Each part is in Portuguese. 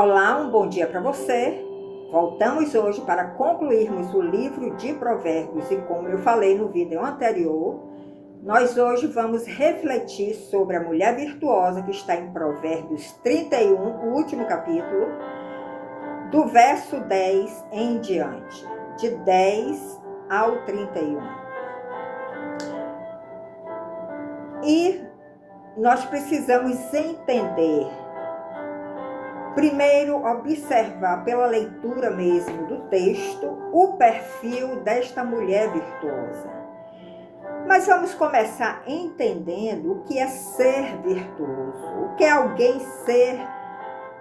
Olá, um bom dia para você. Voltamos hoje para concluirmos o livro de Provérbios e como eu falei no vídeo anterior, nós hoje vamos refletir sobre a mulher virtuosa que está em Provérbios 31, o último capítulo, do verso 10 em diante, de 10 ao 31. E nós precisamos entender, primeiro, observar pela leitura mesmo do texto o perfil desta mulher virtuosa. Mas vamos começar entendendo o que é ser virtuoso, o que é alguém ser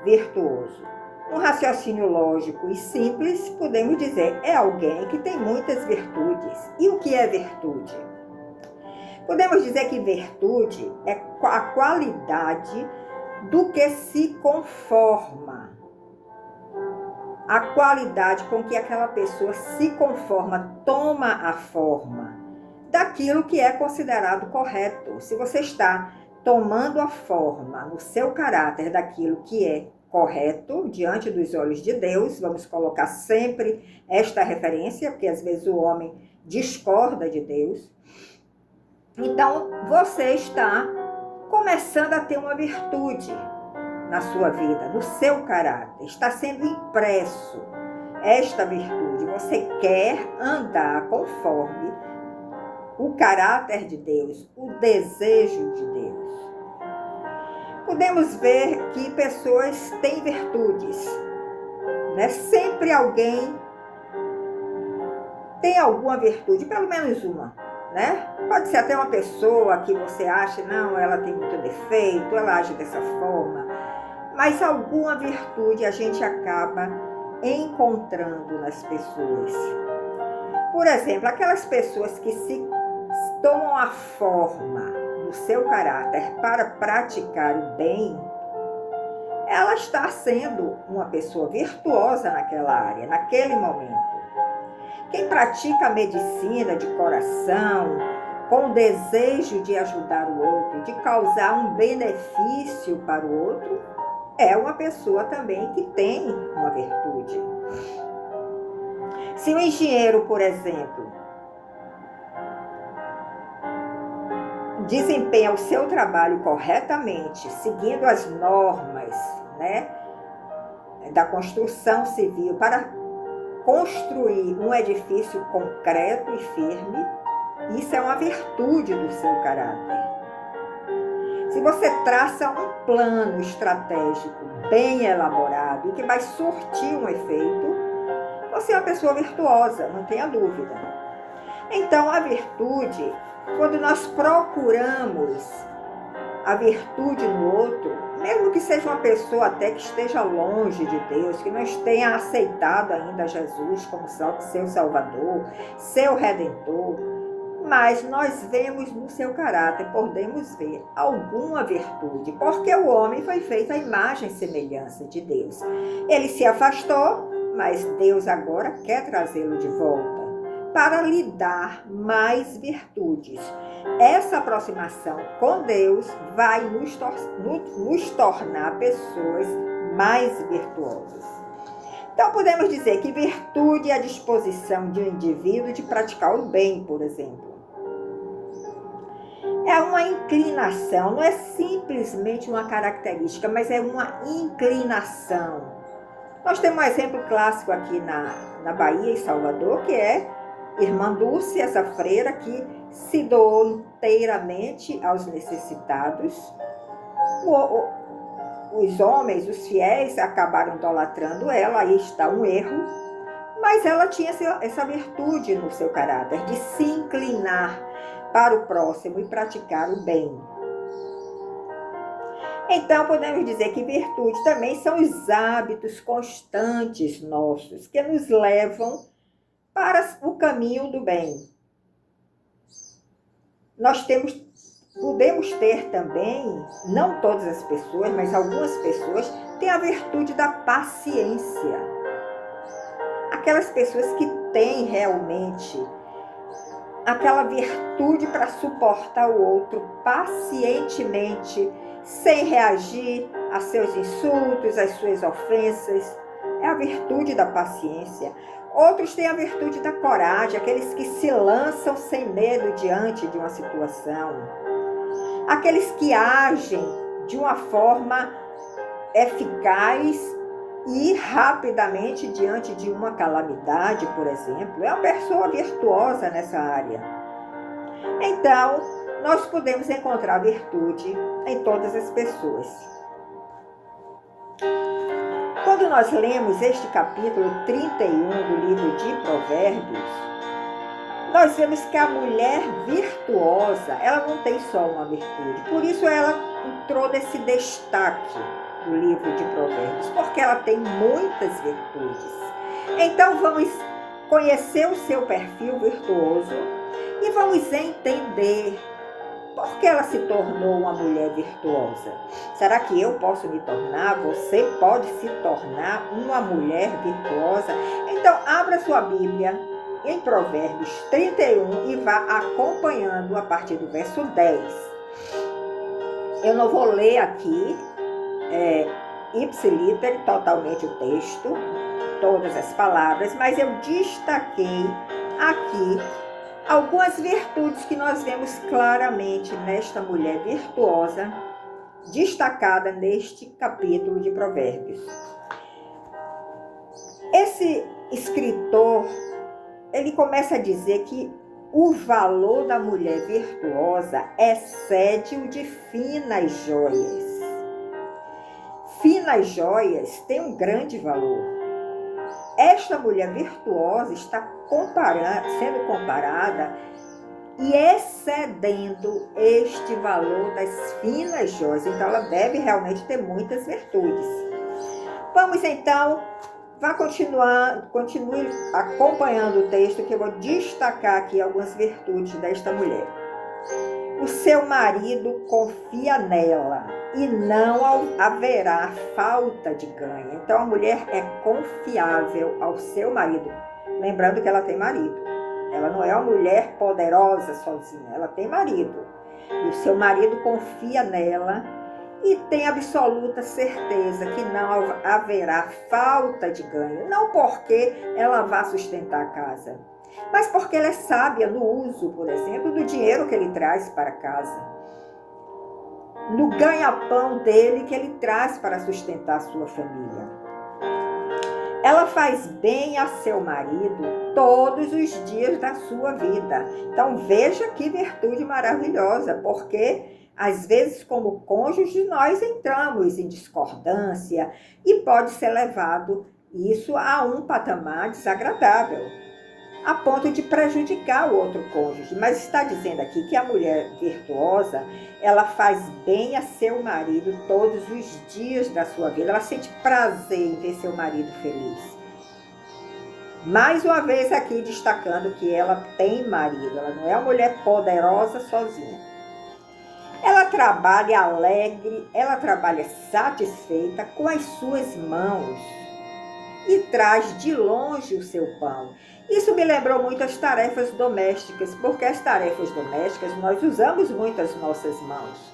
virtuoso. Um raciocínio lógico e simples, podemos dizer, é alguém que tem muitas virtudes. E o que é virtude? Podemos dizer que virtude é a qualidade do que se conforma. A qualidade com que aquela pessoa se conforma, toma a forma daquilo que é considerado correto. Se você está tomando a forma no seu caráter daquilo que é correto diante dos olhos de Deus, vamos colocar sempre esta referência, porque às vezes o homem discorda de Deus. Então, você está começando a ter uma virtude na sua vida, no seu caráter. Está sendo impresso esta virtude. Você quer andar conforme o caráter de Deus, o desejo de Deus. Podemos ver que pessoas têm virtudes, né? Sempre alguém tem alguma virtude, pelo menos uma, né? Pode ser até uma pessoa que você acha, não, ela tem muito defeito, ela age dessa forma, mas alguma virtude a gente acaba encontrando nas pessoas. Por exemplo, aquelas pessoas que se tomam a forma do seu caráter para praticar o bem, ela está sendo uma pessoa virtuosa naquela área, naquele momento. Quem pratica a medicina de coração, com o desejo de ajudar o outro, de causar um benefício para o outro, é uma pessoa também que tem uma virtude. Se o engenheiro, por exemplo, desempenha o seu trabalho corretamente, seguindo as normas, né, da construção civil para construir um edifício concreto e firme, isso é uma virtude do seu caráter. Se você traça um plano estratégico bem elaborado e que vai surtir um efeito, você é uma pessoa virtuosa, não tenha dúvida. Então, a virtude, quando nós procuramos a virtude no outro, mesmo que seja uma pessoa até que esteja longe de Deus, que não tenha aceitado ainda Jesus como seu Salvador, seu Redentor, mas nós vemos no seu caráter, podemos ver alguma virtude, porque o homem foi feito à imagem e semelhança de Deus. Ele se afastou, mas Deus agora quer trazê-lo de volta para lhe dar mais virtudes. Essa aproximação com Deus vai nos tornar pessoas mais virtuosas. Então, podemos dizer que virtude é a disposição de um indivíduo de praticar o bem, por exemplo. É uma inclinação, não é simplesmente uma característica, mas é uma inclinação. Nós temos um exemplo clássico aqui na Bahia, em Salvador, que é Irmã Dulce, essa freira que se doou inteiramente aos necessitados. Os homens, os fiéis, acabaram idolatrando ela, aí está um erro, mas ela tinha essa virtude no seu caráter, de se inclinar para o próximo e praticar o bem. Então, podemos dizer que virtude também são os hábitos constantes nossos, que nos levam para o caminho do bem. Podemos ter também, não todas as pessoas, mas algumas pessoas têm a virtude da paciência. Aquelas pessoas que têm realmente aquela virtude para suportar o outro pacientemente, sem reagir a seus insultos, às suas ofensas. É a virtude da paciência. Outros têm a virtude da coragem, aqueles que se lançam sem medo diante de uma situação. Aqueles que agem de uma forma eficaz e rapidamente diante de uma calamidade, por exemplo. É uma pessoa virtuosa nessa área. Então, nós podemos encontrar virtude em todas as pessoas. Quando nós lemos este capítulo 31 do livro de Provérbios, nós vemos que a mulher virtuosa, ela não tem só uma virtude. Por isso ela entrou nesse destaque do livro de Provérbios, porque ela tem muitas virtudes. Então vamos conhecer o seu perfil virtuoso e vamos entender por que ela se tornou uma mulher virtuosa. Será que eu posso me tornar? Você pode se tornar uma mulher virtuosa? Então abra sua Bíblia em Provérbios 31 e vá acompanhando a partir do verso 10. Eu não vou ler aqui ipsiliter totalmente o texto, todas as palavras, mas eu destaquei aqui algumas virtudes que nós vemos claramente nesta mulher virtuosa, destacada neste capítulo de Provérbios. Esse escritor, ele começa a dizer que o valor da mulher virtuosa excede o de finas joias. Finas joias têm um grande valor. Esta mulher virtuosa está sendo comparada e excedendo este valor das finas joias. Então, ela deve realmente ter muitas virtudes. Vamos então, continue acompanhando o texto, que eu vou destacar aqui algumas virtudes desta mulher. O seu marido confia nela e não haverá falta de ganho. Então, a mulher é confiável ao seu marido. Lembrando que ela tem marido. Ela não é uma mulher poderosa sozinha, ela tem marido. E o seu marido confia nela e tem absoluta certeza que não haverá falta de ganho. Não porque ela vá sustentar a casa, mas porque ela é sábia no uso, por exemplo, do dinheiro que ele traz para casa, no ganha-pão dele que ele traz para sustentar a sua família. Ela faz bem a seu marido todos os dias da sua vida. Então veja que virtude maravilhosa, porque às vezes como cônjuge nós entramos em discordância e pode ser levado isso a um patamar desagradável, a ponto de prejudicar o outro cônjuge. Mas está dizendo aqui que a mulher virtuosa, ela faz bem a seu marido todos os dias da sua vida. Ela sente prazer em ver seu marido feliz. Mais uma vez aqui destacando que ela tem marido. Ela não é uma mulher poderosa sozinha. Ela trabalha alegre, ela trabalha satisfeita com as suas mãos e traz de longe o seu pão. Isso me lembrou muito as tarefas domésticas, porque as tarefas domésticas nós usamos muito as nossas mãos.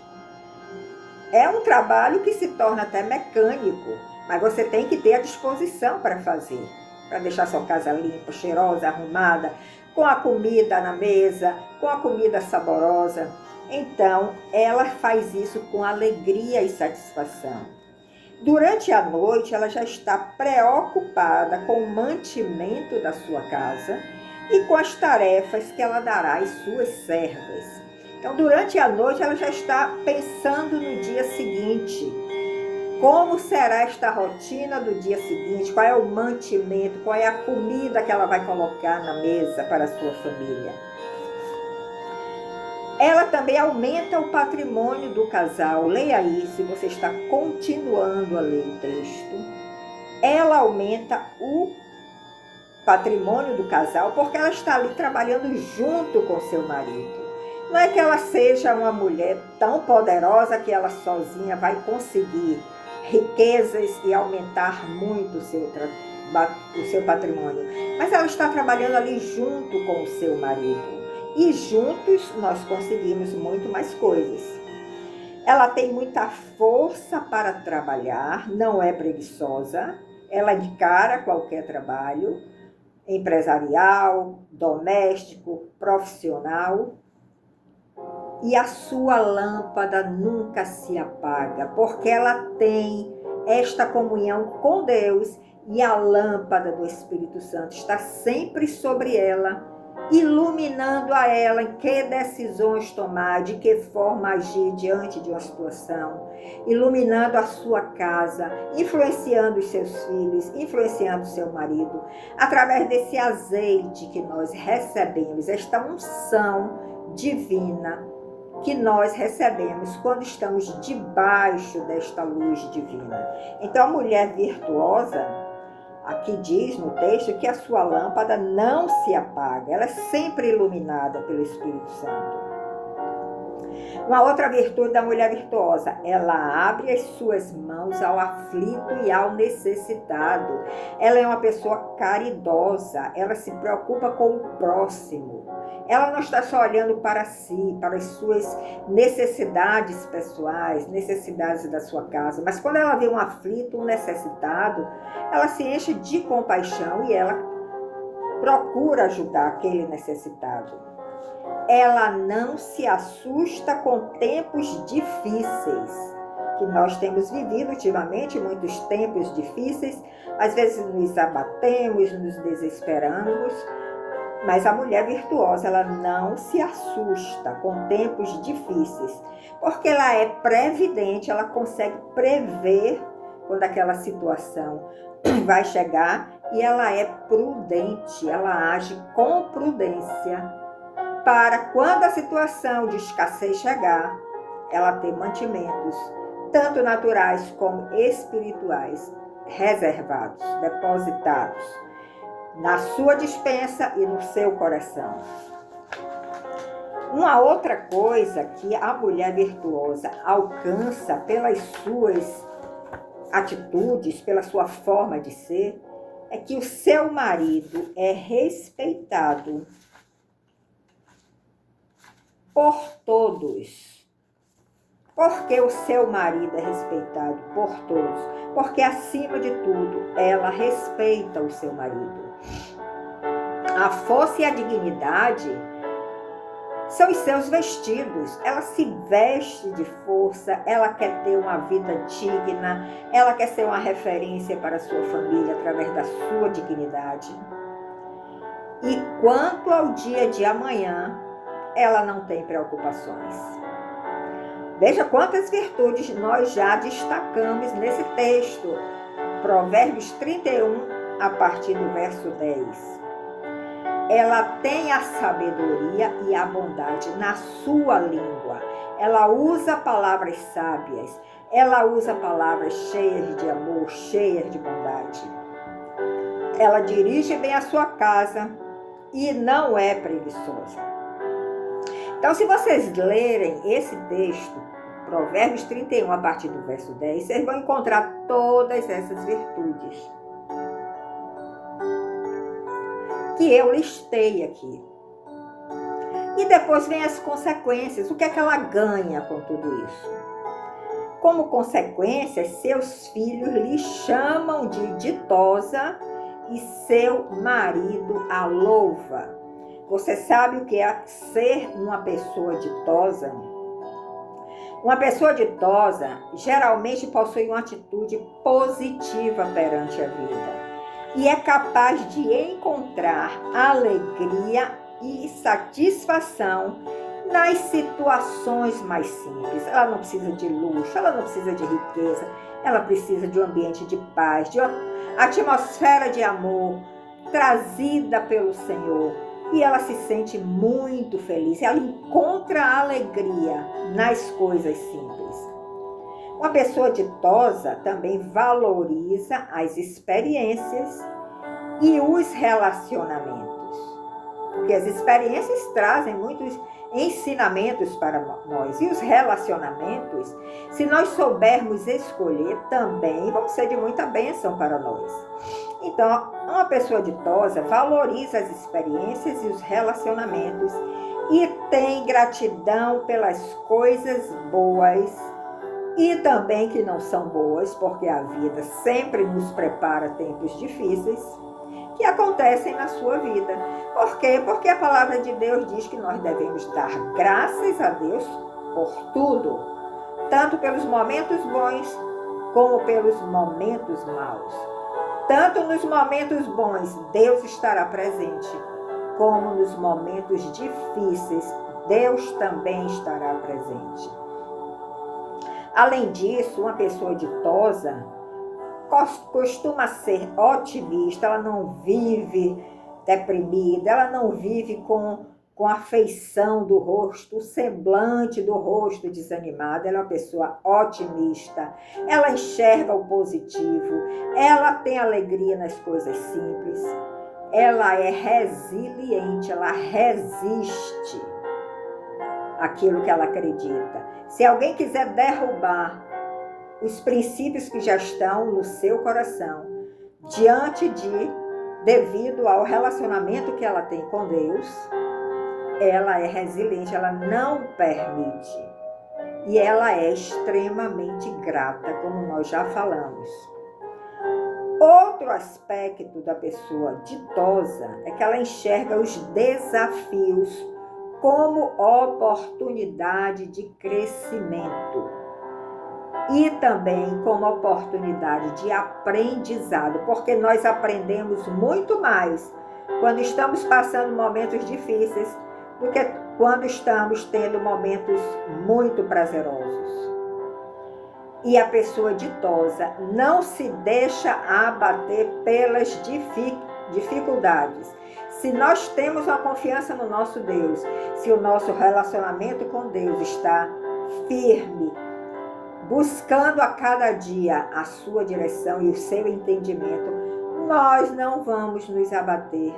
É um trabalho que se torna até mecânico, mas você tem que ter a disposição para fazer, para deixar sua casa limpa, cheirosa, arrumada, com a comida na mesa, com a comida saborosa. Então, ela faz isso com alegria e satisfação. Durante a noite, ela já está preocupada com o mantimento da sua casa e com as tarefas que ela dará às suas servas. Então, durante a noite, ela já está pensando no dia seguinte. Como será esta rotina do dia seguinte? Qual é o mantimento? Qual é a comida que ela vai colocar na mesa para a sua família? Ela também aumenta o patrimônio do casal. Leia aí, se você está continuando a ler o texto. Ela aumenta o patrimônio do casal porque ela está ali trabalhando junto com seu marido. Não é que ela seja uma mulher tão poderosa que ela sozinha vai conseguir riquezas e aumentar muito o seu patrimônio. Mas ela está trabalhando ali junto com o seu marido. E juntos nós conseguimos muito mais coisas. Ela tem muita força para trabalhar, não é preguiçosa, ela encara qualquer trabalho, empresarial, doméstico, profissional, e a sua lâmpada nunca se apaga, porque ela tem esta comunhão com Deus e a lâmpada do Espírito Santo está sempre sobre ela, iluminando a ela em que decisões tomar, de que forma agir diante de uma situação, iluminando a sua casa, influenciando os seus filhos, influenciando o seu marido, através desse azeite que nós recebemos, esta unção divina que nós recebemos quando estamos debaixo desta luz divina. Então, a mulher virtuosa, aqui diz no texto que a sua lâmpada não se apaga, ela é sempre iluminada pelo Espírito Santo. Uma outra virtude da mulher virtuosa, ela abre as suas mãos ao aflito e ao necessitado. Ela é uma pessoa caridosa, ela se preocupa com o próximo. Ela não está só olhando para si, para as suas necessidades pessoais, necessidades da sua casa, mas quando ela vê um aflito, um necessitado, ela se enche de compaixão e ela procura ajudar aquele necessitado. Ela não se assusta com tempos difíceis, que nós temos vivido ultimamente, muitos tempos difíceis, às vezes nos abatemos, nos desesperamos, mas a mulher virtuosa, ela não se assusta com tempos difíceis, porque ela é previdente, ela consegue prever quando aquela situação vai chegar e ela é prudente, ela age com prudência para quando a situação de escassez chegar, ela ter mantimentos, tanto naturais como espirituais, reservados, depositados na sua despensa e no seu coração. Uma outra coisa que a mulher virtuosa alcança pelas suas atitudes, pela sua forma de ser, é que o seu marido é respeitado por todos. Porque o seu marido é respeitado por todos? Porque, acima de tudo, ela respeita o seu marido. A força e a dignidade são os seus vestidos. Ela se veste de força, ela quer ter uma vida digna, ela quer ser uma referência para a sua família através da sua dignidade. E quanto ao dia de amanhã, ela não tem preocupações. Veja quantas virtudes nós já destacamos nesse texto. Provérbios 31, a partir do verso 10. Ela tem a sabedoria e a bondade na sua língua. Ela usa palavras sábias. Ela usa palavras cheias de amor, cheias de bondade. Ela dirige bem a sua casa e não é preguiçosa. Então, se vocês lerem esse texto, Provérbios 31, a partir do verso 10, vocês vão encontrar todas essas virtudes que eu listei aqui. E depois vem as consequências. O que é que ela ganha com tudo isso? Como consequência, seus filhos lhe chamam de ditosa e seu marido a louva. Você sabe o que é ser uma pessoa ditosa? Uma pessoa ditosa geralmente possui uma atitude positiva perante a vida e é capaz de encontrar alegria e satisfação nas situações mais simples. Ela não precisa de luxo, ela não precisa de riqueza, ela precisa de um ambiente de paz, de uma atmosfera de amor trazida pelo Senhor. E ela se sente muito feliz, ela encontra alegria nas coisas simples. Uma pessoa ditosa também valoriza as experiências e os relacionamentos, porque as experiências trazem muitos ensinamentos para nós, e os relacionamentos, se nós soubermos escolher, também vão ser de muita bênção para nós. Então, uma pessoa ditosa valoriza as experiências e os relacionamentos e tem gratidão pelas coisas boas e também que não são boas, porque a vida sempre nos prepara tempos difíceis que acontecem na sua vida. Por quê? Porque a palavra de Deus diz que nós devemos dar graças a Deus por tudo, tanto pelos momentos bons como pelos momentos maus. Tanto nos momentos bons Deus estará presente, como nos momentos difíceis Deus também estará presente. Além disso, uma pessoa ditosa costuma ser otimista, ela não vive deprimida, ela não vive com a feição do rosto, o semblante do rosto desanimado. Ela é uma pessoa otimista, ela enxerga o positivo, ela tem alegria nas coisas simples, ela é resiliente, ela resiste àquilo que ela acredita. Se alguém quiser derrubar os princípios que já estão no seu coração, devido ao relacionamento que ela tem com Deus, ela é resiliente, ela não permite. E ela é extremamente grata, como nós já falamos. Outro aspecto da pessoa ditosa é que ela enxerga os desafios como oportunidade de crescimento e também como oportunidade de aprendizado, porque nós aprendemos muito mais quando estamos passando momentos difíceis do que quando estamos tendo momentos muito prazerosos. E a pessoa ditosa não se deixa abater pelas dificuldades. Se nós temos uma confiança no nosso Deus, se o nosso relacionamento com Deus está firme, buscando a cada dia a sua direção e o seu entendimento, nós não vamos nos abater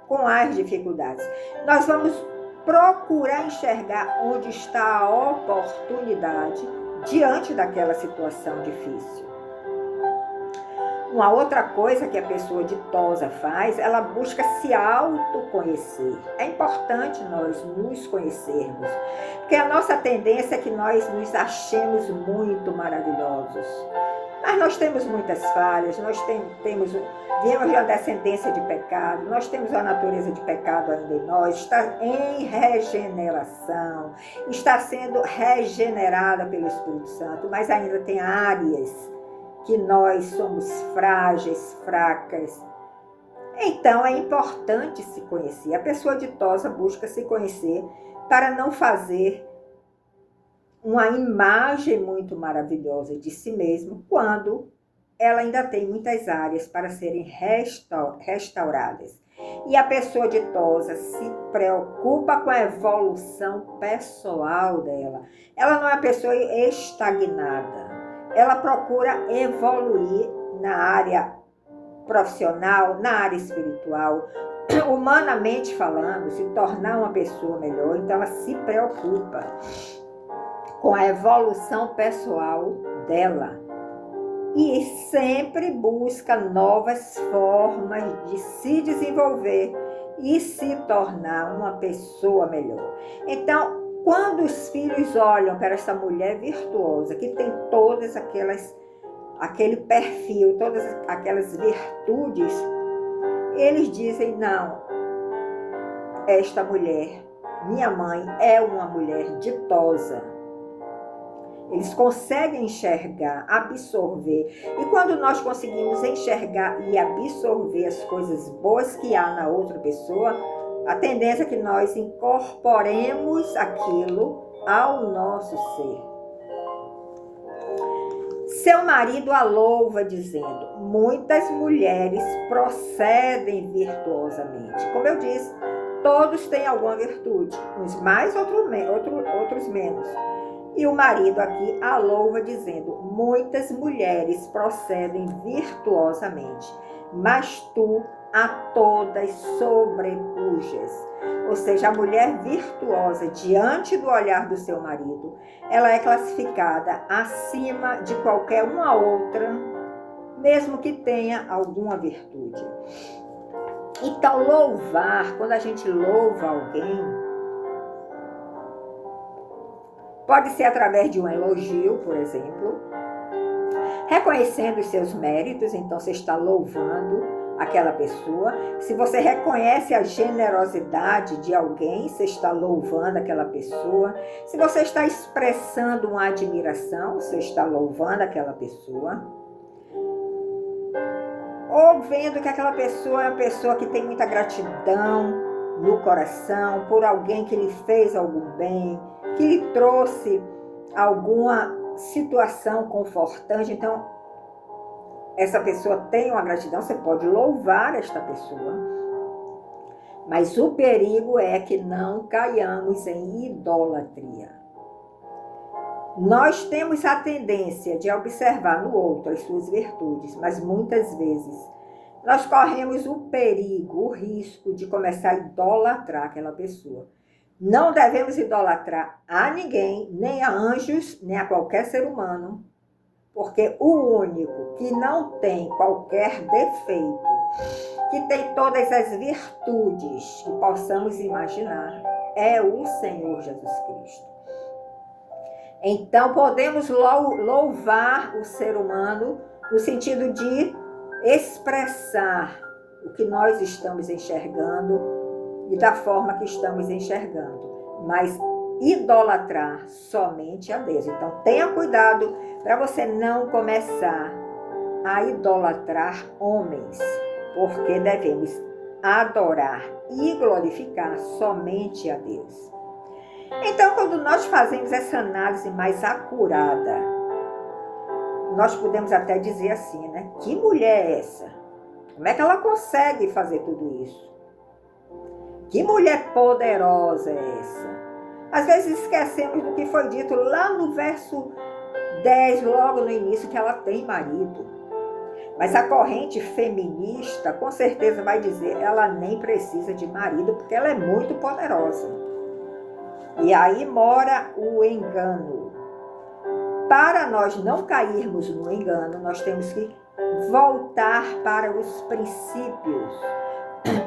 com as dificuldades. Nós vamos procurar enxergar onde está a oportunidade diante daquela situação difícil. Uma outra coisa que a pessoa ditosa faz, ela busca se autoconhecer. É importante nós nos conhecermos, porque a nossa tendência é que nós nos achemos muito maravilhosos. Mas nós temos muitas falhas, nós viemos de uma descendência de pecado, nós temos uma natureza de pecado ainda em nós, está em regeneração, está sendo regenerada pelo Espírito Santo, mas ainda tem áreas que nós somos frágeis, fracas. Então é importante se conhecer. A pessoa ditosa busca se conhecer para não fazer uma imagem muito maravilhosa de si mesma, quando ela ainda tem muitas áreas para serem restauradas. E a pessoa ditosa se preocupa com a evolução pessoal dela. Ela não é uma pessoa estagnada. Ela procura evoluir na área profissional, na área espiritual, humanamente falando, se tornar uma pessoa melhor. Então ela se preocupa com a evolução pessoal dela e sempre busca novas formas de se desenvolver e se tornar uma pessoa melhor. Então, quando os filhos olham para essa mulher virtuosa, que tem todas aquele perfil, todas aquelas virtudes, eles dizem: não, esta mulher, minha mãe, é uma mulher ditosa. Eles conseguem enxergar, absorver. E quando nós conseguimos enxergar e absorver as coisas boas que há na outra pessoa, a tendência é que nós incorporemos aquilo ao nosso ser. Seu marido a louva dizendo: muitas mulheres procedem virtuosamente. Como eu disse, todos têm alguma virtude, uns mais, outros menos. E o marido aqui a louva dizendo: muitas mulheres procedem virtuosamente, mas tu a todas sobrepujas. Ou seja, a mulher virtuosa, diante do olhar do seu marido, ela é classificada acima de qualquer uma outra, mesmo que tenha alguma virtude. Então, louvar, quando a gente louva alguém, Pode ser através de um elogio, por exemplo, reconhecendo os seus méritos, então você está louvando aquela pessoa. Se você reconhece a generosidade de alguém, você está louvando aquela pessoa. Se você está expressando uma admiração, você está louvando aquela pessoa. Ou vendo que aquela pessoa é uma pessoa que tem muita gratidão no coração por alguém que lhe fez algum bem, que lhe trouxe alguma situação confortante. Então, essa pessoa tem uma gratidão, você pode louvar esta pessoa. Mas o perigo é que não caiamos em idolatria. Nós temos a tendência de observar no outro as suas virtudes, mas muitas vezes nós corremos o perigo, o risco de começar a idolatrar aquela pessoa. Não devemos idolatrar a ninguém, nem a anjos, nem a qualquer ser humano, porque o único que não tem qualquer defeito, que tem todas as virtudes que possamos imaginar, é o Senhor Jesus Cristo. Então, podemos louvar o ser humano no sentido de expressar o que nós estamos enxergando e da forma que estamos enxergando, mas idolatrar somente a Deus. Então, tenha cuidado para você não começar a idolatrar homens, porque devemos adorar e glorificar somente a Deus. Então, quando nós fazemos essa análise mais acurada, nós podemos até dizer assim, né? Que mulher é essa? Como é que ela consegue fazer tudo isso? Que mulher poderosa é essa? Às vezes esquecemos do que foi dito lá no verso 10, logo no início, que ela tem marido. Mas a corrente feminista, com certeza vai dizer, ela nem precisa de marido, porque ela é muito poderosa. E aí mora o engano. Para nós não cairmos no engano, nós temos que voltar para os princípios.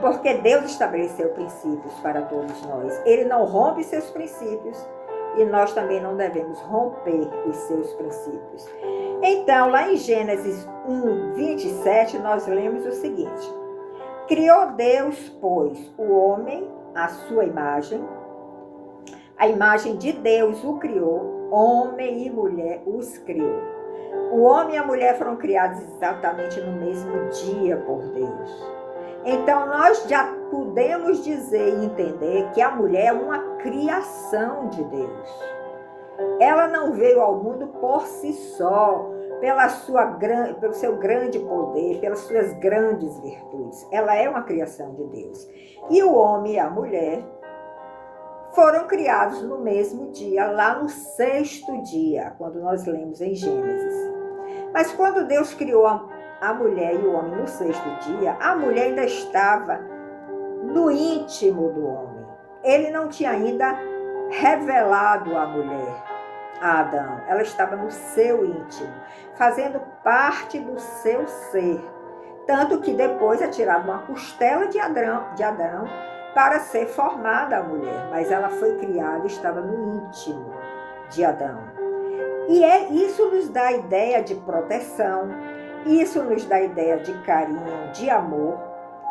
Porque Deus estabeleceu princípios para todos nós. Ele não rompe seus princípios e nós também não devemos romper os seus princípios. Então, lá em Gênesis 1, 27, nós lemos o seguinte: criou Deus, pois, o homem à sua imagem, a imagem de Deus o criou, homem e mulher os criou. O homem e a mulher foram criados exatamente no mesmo dia por Deus. Então, nós já podemos dizer e entender que a mulher é uma criação de Deus. Ela não veio ao mundo por si só, pelo seu grande poder, pelas suas grandes virtudes. Ela é uma criação de Deus. E o homem e a mulher foram criados no mesmo dia, lá no 6º dia, quando nós lemos em Gênesis. Mas quando Deus criou a mulher e o homem no 6º dia, a mulher ainda estava no íntimo do homem. Ele não tinha ainda revelado a mulher a Adão. Ela estava no seu íntimo, fazendo parte do seu ser. Tanto que depois é tirada uma costela de Adão para ser formada a mulher. Mas ela foi criada e estava no íntimo de Adão. E isso nos dá a ideia de proteção, isso nos dá a ideia de carinho, de amor,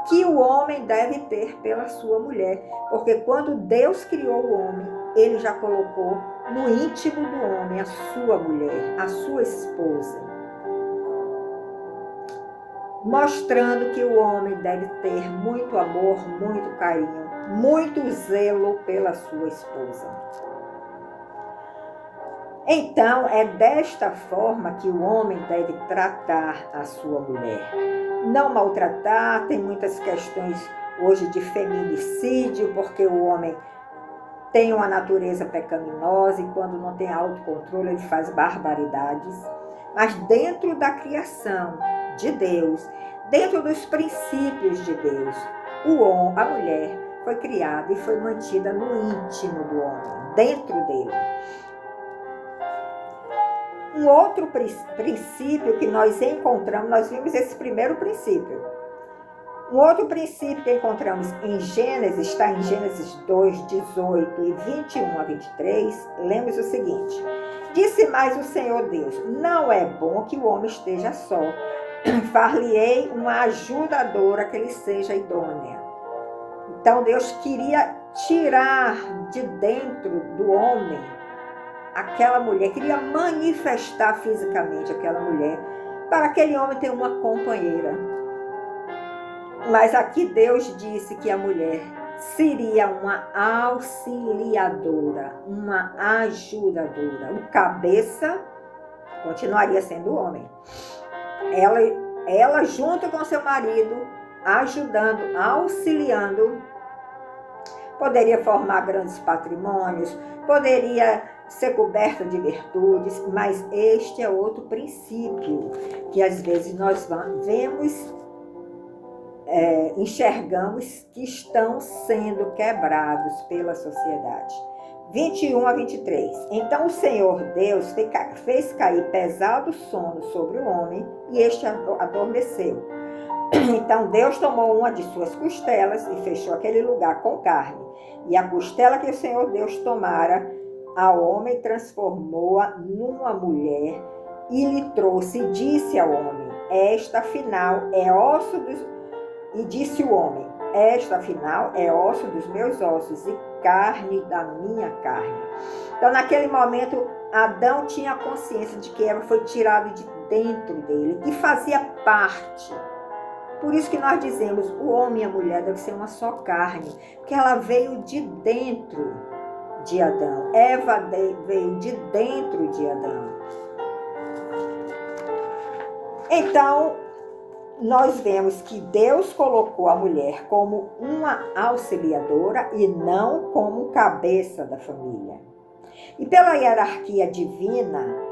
que o homem deve ter pela sua mulher. Porque quando Deus criou o homem, ele já colocou no íntimo do homem a sua mulher, a sua esposa. Mostrando que o homem deve ter muito amor, muito carinho, muito zelo pela sua esposa. Então, é desta forma que o homem deve tratar a sua mulher. Não maltratar, tem muitas questões hoje de feminicídio, porque o homem tem uma natureza pecaminosa e quando não tem autocontrole ele faz barbaridades. Mas dentro da criação de Deus, dentro dos princípios de Deus, a mulher foi criada e foi mantida no íntimo do homem, dentro dele. Um outro princípio que nós encontramos, nós vimos esse primeiro princípio, Um outro princípio que encontramos em Gênesis, está em Gênesis 2, 18 e 21 a 23, lemos o seguinte: disse mais o Senhor Deus, não é bom que o homem esteja só, far-lhe-ei uma ajudadora que lhe seja idônea. Então Deus queria tirar de dentro do homem aquela mulher, queria manifestar fisicamente aquela mulher, para aquele homem ter uma companheira. Mas aqui Deus disse que a mulher seria uma auxiliadora, uma ajudadora. O cabeça continuaria sendo o homem. Ela junto com seu marido, ajudando, auxiliando, poderia formar grandes patrimônios, poderia ser coberta de virtudes, mas este é outro princípio que às vezes nós vemos, enxergamos que estão sendo quebrados pela sociedade. 21 a 23. Então o Senhor Deus fez cair pesado sono sobre o homem e este adormeceu. Então Deus tomou uma de suas costelas e fechou aquele lugar com carne. E a costela que o Senhor Deus tomara ao homem transformou-a numa mulher e lhe trouxe e disse ao homem: esta afinal é osso dos... E disse o homem: esta afinal é osso dos meus ossos e carne da minha carne. Então naquele momento Adão tinha consciência de que Eva foi tirada de dentro dele, que fazia parte. Por isso que nós dizemos, o homem e a mulher devem ser uma só carne, porque ela veio de dentro de Adão. Eva veio de dentro de Adão. Então, nós vemos que Deus colocou a mulher como uma auxiliadora e não como cabeça da família. E pela hierarquia divina,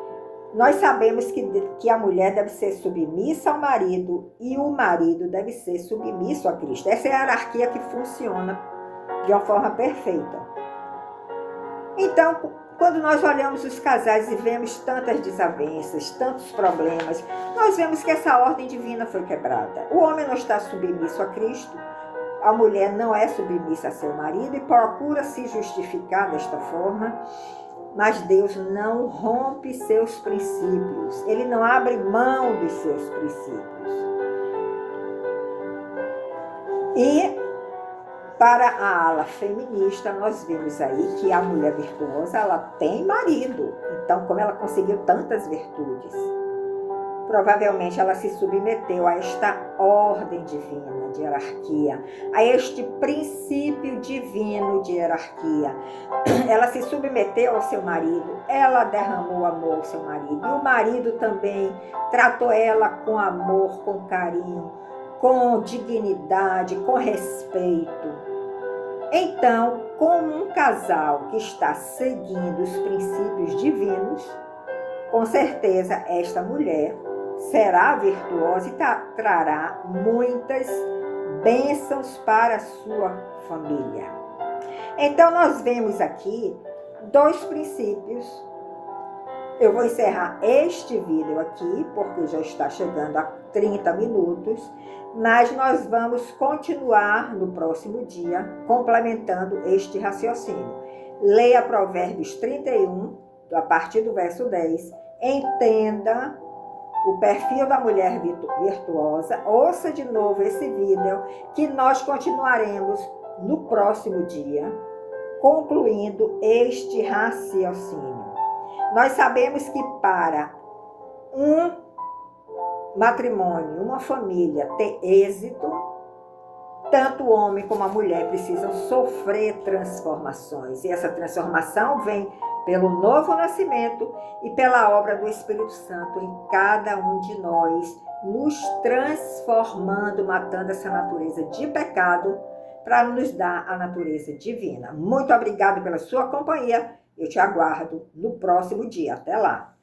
nós sabemos que a mulher deve ser submissa ao marido e o marido deve ser submisso a Cristo. Essa é a hierarquia que funciona de uma forma perfeita. Então, quando nós olhamos os casais e vemos tantas desavenças, tantos problemas, nós vemos que essa ordem divina foi quebrada. O homem não está submisso a Cristo, a mulher não é submissa a seu marido e procura se justificar desta forma. Mas Deus não rompe seus princípios. Ele não abre mão dos seus princípios. E para a ala feminista, nós vemos aí que a mulher virtuosa, ela tem marido. Então, como ela conseguiu tantas virtudes? Provavelmente ela se submeteu a esta ordem divina de hierarquia, a este princípio divino de hierarquia. Ela se submeteu ao seu marido, ela derramou amor ao seu marido, e o marido também tratou ela com amor, com carinho, com dignidade, com respeito. Então, como um casal que está seguindo os princípios divinos, com certeza esta mulher será virtuosa e trará muitas bênçãos para a sua família. Então nós vemos aqui dois princípios. Eu vou encerrar este vídeo aqui, porque já está chegando a 30 minutos, mas nós vamos continuar no próximo dia, complementando este raciocínio. Leia Provérbios 31, a partir do verso 10, entenda o perfil da mulher virtuosa, ouça de novo esse vídeo, que nós continuaremos no próximo dia, concluindo este raciocínio. Nós sabemos que para um matrimônio, uma família ter êxito, tanto o homem como a mulher precisam sofrer transformações. E essa transformação vem pelo novo nascimento e pela obra do Espírito Santo em cada um de nós, nos transformando, matando essa natureza de pecado para nos dar a natureza divina. Muito obrigado pela sua companhia. Eu te aguardo no próximo dia. Até lá!